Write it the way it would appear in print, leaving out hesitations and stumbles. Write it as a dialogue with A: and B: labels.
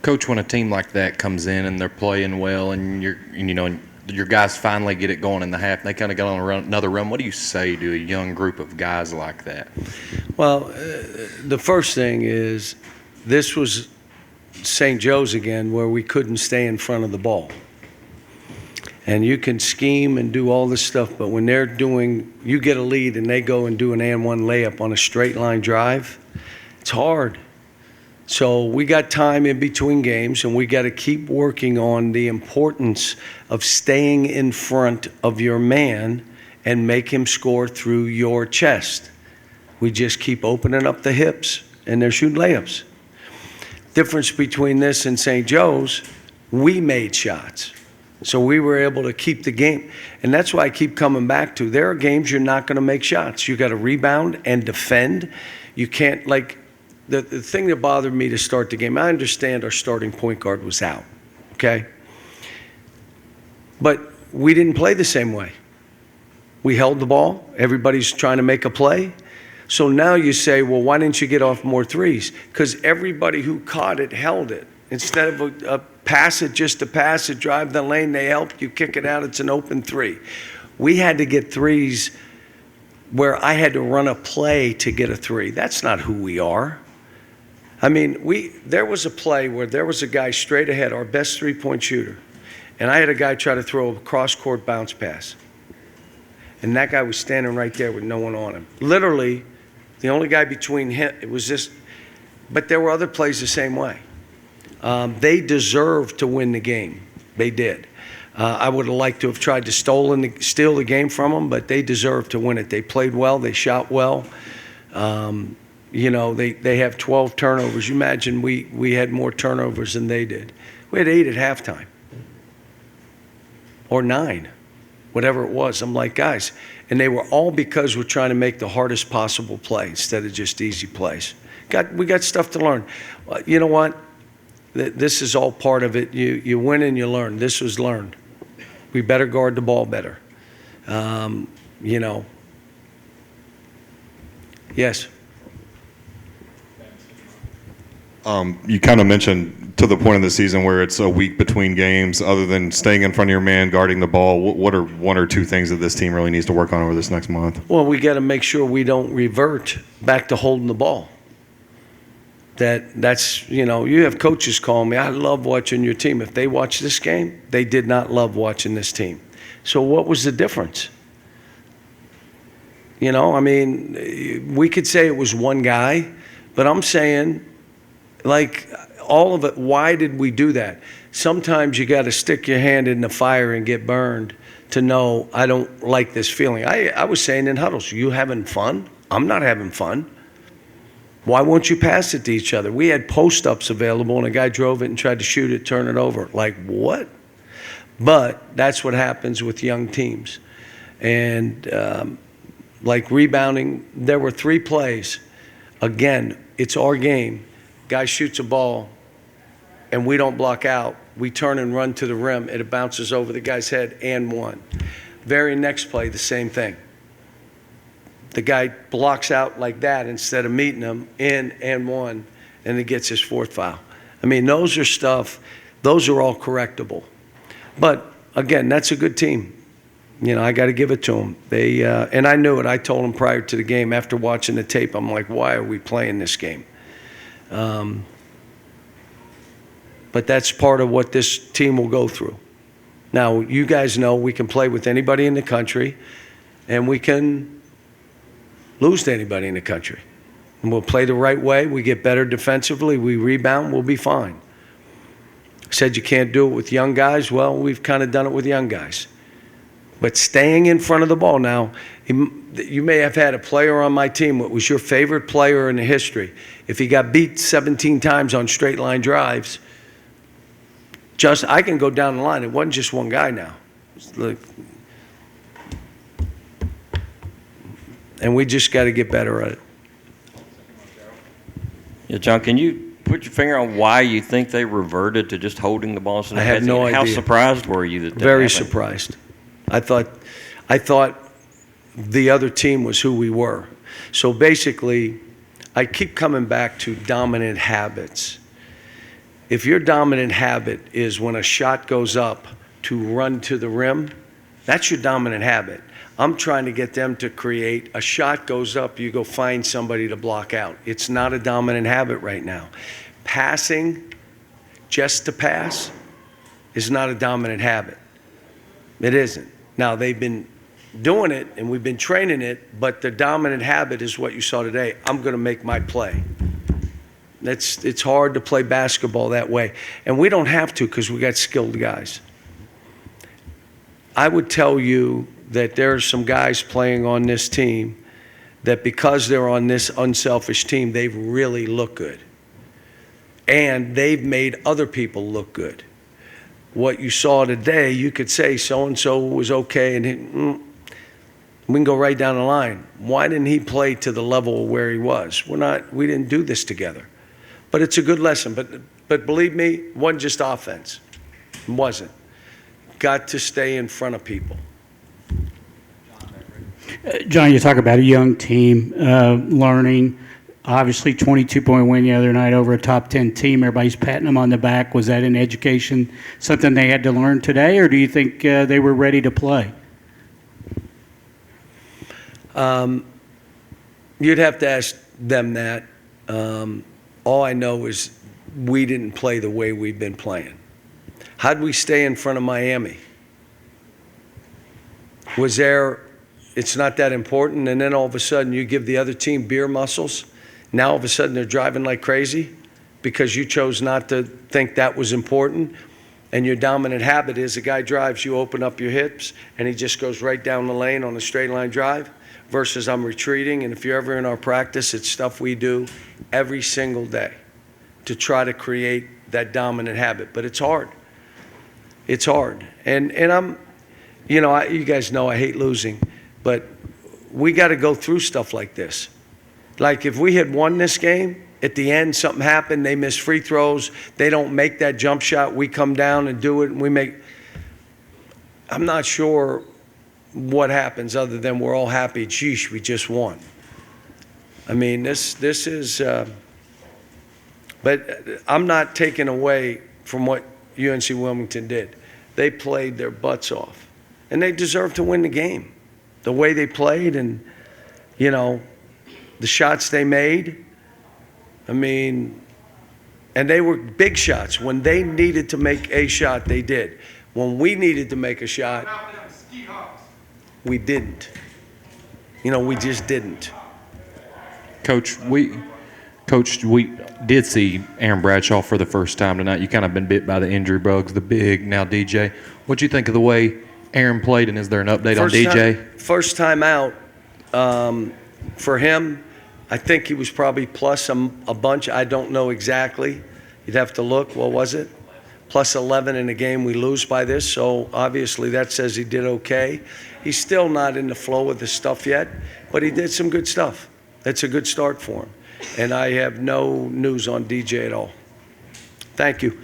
A: Coach, when a team like that comes in and they're playing well, and your guys finally get it going in the half, and they kind of get on another run, what do you say to a young group of guys like that?
B: Well, the first thing is this was St. Joe's again, where we couldn't stay in front of the ball. And you can scheme and do all this stuff, but when you get a lead and they go and do an and one layup on a straight line drive, it's hard. So we got time in between games, and we got to keep working on the importance of staying in front of your man and make him score through your chest. We just keep opening up the hips, and they're shooting layups. Difference between this and St. Joe's, we made shots. So we were able to keep the game. And that's why I keep coming back to, there are games you're not going to make shots. You got to rebound and defend. You can't, the thing that bothered me to start the game, I understand our starting point guard was out, okay? But we didn't play the same way. We held the ball. Everybody's trying to make a play. So now you say, well, why didn't you get off more threes? Because everybody who caught it held it. Instead of a pass it, just to pass it, drive the lane, they help you kick it out, it's an open three. We had to get threes where I had to run a play to get a three. That's not who we are. I mean, there was a play where there was a guy straight ahead, our best three-point shooter, and I had a guy try to throw a cross-court bounce pass. And that guy was standing right there with no one on him. Literally, the only guy between him, it was just, but there were other plays the same way. They deserved to win the game. They did. I would have liked to have tried to steal the game from them, but they deserved to win it. They played well. They shot well. They have 12 turnovers. You imagine we had more turnovers than they did. We had 8 at halftime. Or 9, whatever it was. I'm like, guys, and they were all because we're trying to make the hardest possible play instead of just easy plays. We got stuff to learn. You know what? This is all part of it. You win and you learn. This was learned. We better guard the ball better. Yes.
C: You kind of mentioned to the point of the season where it's a week between games, other than staying in front of your man, guarding the ball. What are 1 or 2 things that this team really needs to work on over this next month?
B: Well, we got to make sure we don't revert back to holding the ball. You have coaches calling me, I love watching your team. If they watch this game, they did not love watching this team. So what was the difference? We could say it was one guy, but I'm saying, all of it, why did we do that? Sometimes you got to stick your hand in the fire and get burned to know I don't like this feeling. I was saying in huddles, you having fun? I'm not having fun. Why won't you pass it to each other? We had post-ups available, and a guy drove it and tried to shoot it, turn it over. Like, what? But that's what happens with young teams. And rebounding, there were 3 plays. Again, it's our game. Guy shoots a ball, and we don't block out. We turn and run to the rim, and it bounces over the guy's head and one. Very next play, the same thing. The guy blocks out like that instead of meeting him in and one, and he gets his 4th foul. I mean, those are all correctable. But again, that's a good team. I got to give it to them. And I knew it. I told them prior to the game, after watching the tape, I'm like, why are we playing this game? But that's part of what this team will go through. Now, you guys know we can play with anybody in the country, and we can lose to anybody in the country. And we'll play the right way. We get better defensively. We rebound. We'll be fine. I said you can't do it with young guys. Well, we've kind of done it with young guys. But staying in front of the ball. Now, you may have had a player on my team that was your favorite player in the history. If he got beat 17 times on straight line drives, I can go down the line. It wasn't just one guy now. And we just got to get better at it.
D: Yeah, John, can you put your finger on why you think they reverted to just holding the ball?
B: I have no idea.
D: How surprised were you that
B: Very
D: happened?
B: Surprised. I thought the other team was who we were. So basically, I keep coming back to dominant habits. if your dominant habit is when a shot goes up to run to the rim, that's your dominant habit. I'm trying to get them to create a shot goes up, you go find somebody to block out. It's not a dominant habit right now. Passing just to pass is not a dominant habit. It isn't. Now, they've been doing it and we've been training it, but the dominant habit is what you saw today. I'm going to make my play. It's hard to play basketball that way. And we don't have to because we got skilled guys. I would tell you that there are some guys playing on this team that because they're on this unselfish team, they've really looked good. And they've made other people look good. What you saw today, you could say so-and-so was okay, and we can go right down the line. Why didn't he play to the level where he was? We didn't do this together. But it's a good lesson. But believe me, it wasn't just offense. It wasn't. Got to stay in front of people.
E: John, you talk about a young team learning. Obviously, 22-point win the other night over a top 10 team. Everybody's patting them on the back. Was that in education something they had to learn today, or do you think they were ready to play?
B: You'd have to ask them that. All I know is we didn't play the way we've been playing. How'd we stay in front of Miami? Was there, it's not that important, and then all of a sudden you give the other team beer muscles. Now all of a sudden they're driving like crazy because you chose not to think that was important. And your dominant habit is a guy drives, you open up your hips, and he just goes right down the lane on a straight line drive versus I'm retreating. And if you're ever in our practice, it's stuff we do every single day to try to create that dominant habit. But it's hard. It's hard. And I'm, you guys know I hate losing, but we got to go through stuff like this. Like if we had won this game, at the end something happened, they miss free throws, they don't make that jump shot, we come down and do it, and we make, I'm not sure what happens other than we're all happy, geesh, we just won. I mean, this is, but I'm not taking away from what UNC Wilmington did. They played their butts off, and they deserve to win the game. The way they played and, the shots they made, I mean, and they were big shots. When they needed to make a shot, they did. When we needed to make a shot, we didn't. We just didn't.
A: Coach, we did see Aaron Bradshaw for the first time tonight. You kind of been bit by the injury bugs, the big, now DJ. What'd you think of the way Aaron played, and is there an update on DJ?
B: First time out for him. I think he was probably plus a bunch. I don't know exactly. You'd have to look. What was it? Plus 11 in a game we lose by this. So obviously that says he did okay. He's still not in the flow of the stuff yet, but he did some good stuff. That's a good start for him. And I have no news on DJ at all. Thank you.